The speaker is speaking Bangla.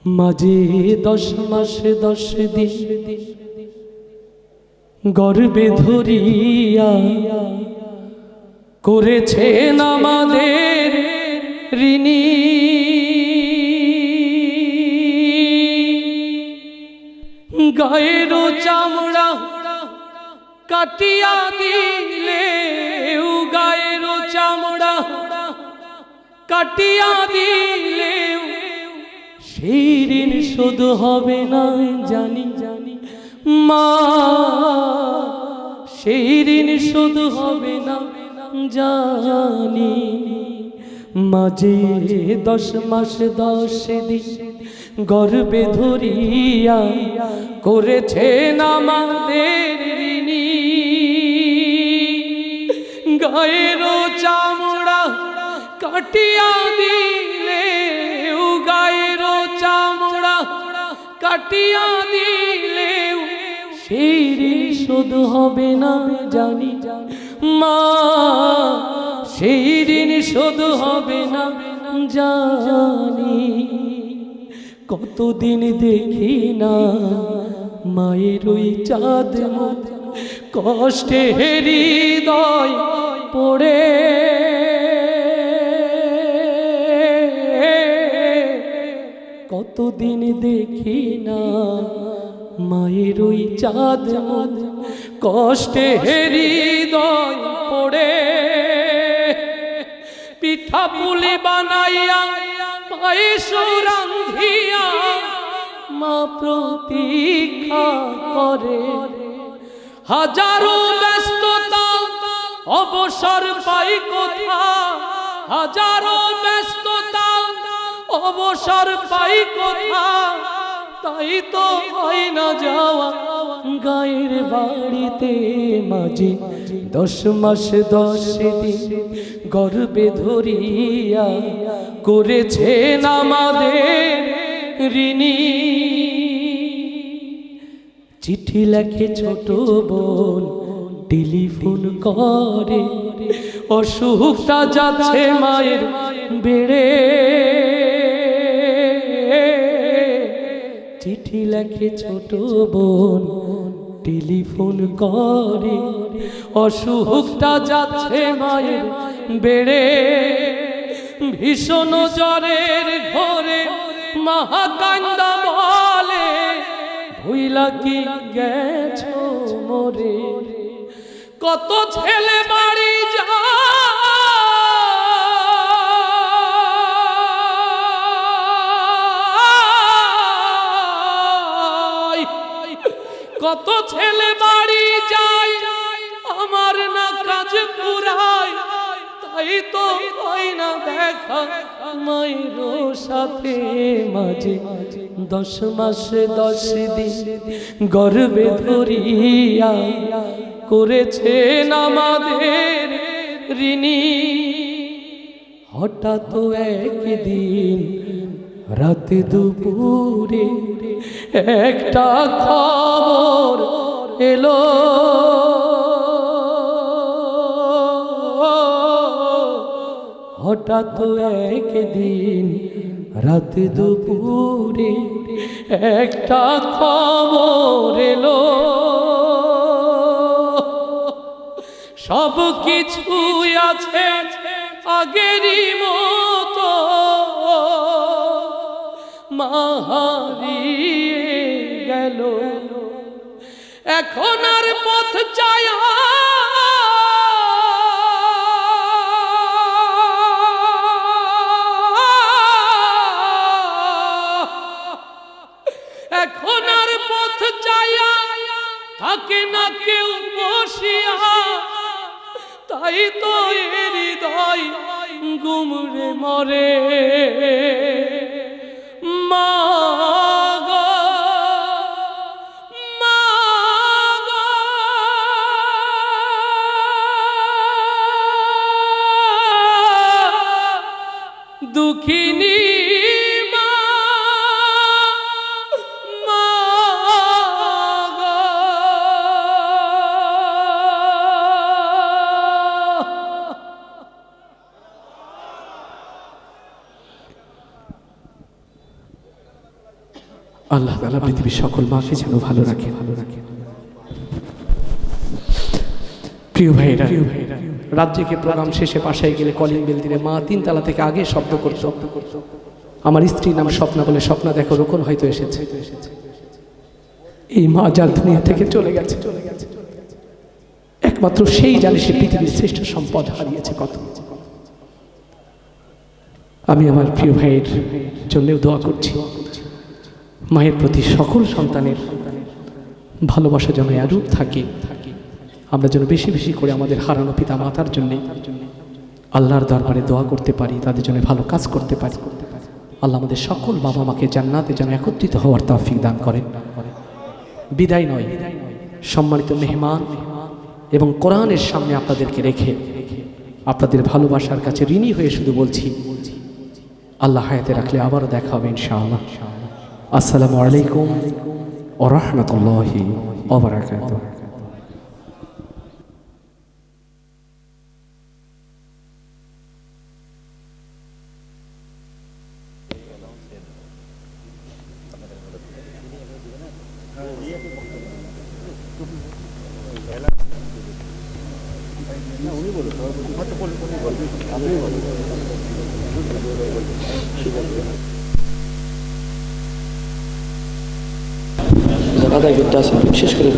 মাঝে 10 মাস 10 দিন গর্ভে ধরিয়া করেছেন আমাদের ঋণী। গায়ের চামড়া কাটিয়া দিলে, গায়ের চামড়া কাটিয়া দিলে সেই ঋণ শোধ হবে না জানি জানি মা, সেই ঋণ শোধ হবে না জানি। মাঝে 10 মাস 10 দিন গর্ভে ধরিয়া করেছেন আমাদের ঋণী। গায়ের চামড়া কাটিয়া দিলে, গায়ের চামড়া কাটিয়া দিলে সেই ঋণ শোধ হবে না জানি মা, সেই ঋণ শোধ হবে না জানি। কতদিন দেখি না মায়ের ওই চাঁদ মুখ, কষ্টে হৃদয় পড়ে। কতদিন দেখি না মায়ের ওই চাঁদ মুখ, কষ্টে হৃদয় পড়ে। পিঠা পুলি বানাইয়া পায়েস রান্ধিয়া মা প্রতীক্ষা করে। হাজারো ব্যস্ততা অবসর পাই কোথা, হাজারো ব্যস্ততা অবসর পাই কোথা, তাই তো হয় না যাওয়া গায়ের বাড়িতে। মাঝে 10 মাস 10 দিন গর্ভে ধরিয়া করেছেন আমাদের ঋণী। চিঠি লেখে ছোট বোন, টেলিফোন করে, অসুখটা যাচ্ছে মায়ের বেড়ে। চিঠি লেখে ছোট বোন, টেলিফোন করে, অসুখটা যাচ্ছে মায়ের বেড়ে। ভীষণ জ্বরের ঘরে মা কান্দা বলে, ভুইলা কি গেছো মোরে। কত ছেলে বাড়ি যায়, কত ছেলে বাড়ি যায়, আমার না কাজ পুরায়, তাই তো হয় না দেখা মায়ের সাথে। মাঝে 10 মাস 10 দিন গর্ভে ধরিয়া করেছেন আমাদের ঋণী। হঠাৎ একদিন রাতে দুপুরে একটা খবর এলো, হঠাৎ একদিন রাতে দুপুরে একটা খবর এলো। সব কিছুই আছে আগেরই মতো, মা হারিয়ে গেল। এখন আর পথ যায় এখন আর পথ যাইয়া থাকে না কেউ বসিয়া, তাই তো এর হৃদয় গুমরে মরে। মা গো, মা গো, দুঃখিনী আল্লাহ তাআলা পৃথিবীর সকল মাকে যেন ভালো রাখে। প্রিয় ভাইরা, রাত জেগে প্রোগ্রাম শেষে বাসায় গেলে কলিং বেল দিলে মা 3 তলা থেকে আগে শব্দ করত। আমার স্ত্রীর নাম স্বপ্না বলে, স্বপ্না দেখো রোকন হয়তো এসেছে। এই মা যার দুনিয়া থেকে চলে গেছে, একমাত্র সেই জানে সে পৃথিবীর শ্রেষ্ঠ সম্পদ হারিয়েছে কত। আমি আমার প্রিয় ভাইয়ের জন্যেও দোয়া করছি, মায়ের প্রতি সকল সন্তানের ভালোবাসা যেন এরূপ থাকে, আমরা যেন বেশি বেশি করে আমাদের হারানো পিতা মাতার জন্য আল্লাহর দরবারে দোয়া করতে পারি, তাদের জন্য ভালো কাজ করতে পারি। আল্লাহ আমাদের সকল বাবা মাকে জান্নাতে যেন একত্রিত হওয়ার তৌফিক দান করেন। বিদায় নয়, সম্মানিত মেহমান এবং কোরআনের সামনে আপনাদেরকে রেখে আপনাদের ভালোবাসার কাছে ঋণী হয়ে শুধু বলছি, আল্লাহ হায়াতে রাখলে আবারও দেখা হবে ইনশাআল্লাহ। আসসালামু আলাইকুম ওয়া রাহমাতুল্লাহি ওয়া বারাকাতুহু। আদায় করতে আসেন, শেষ করে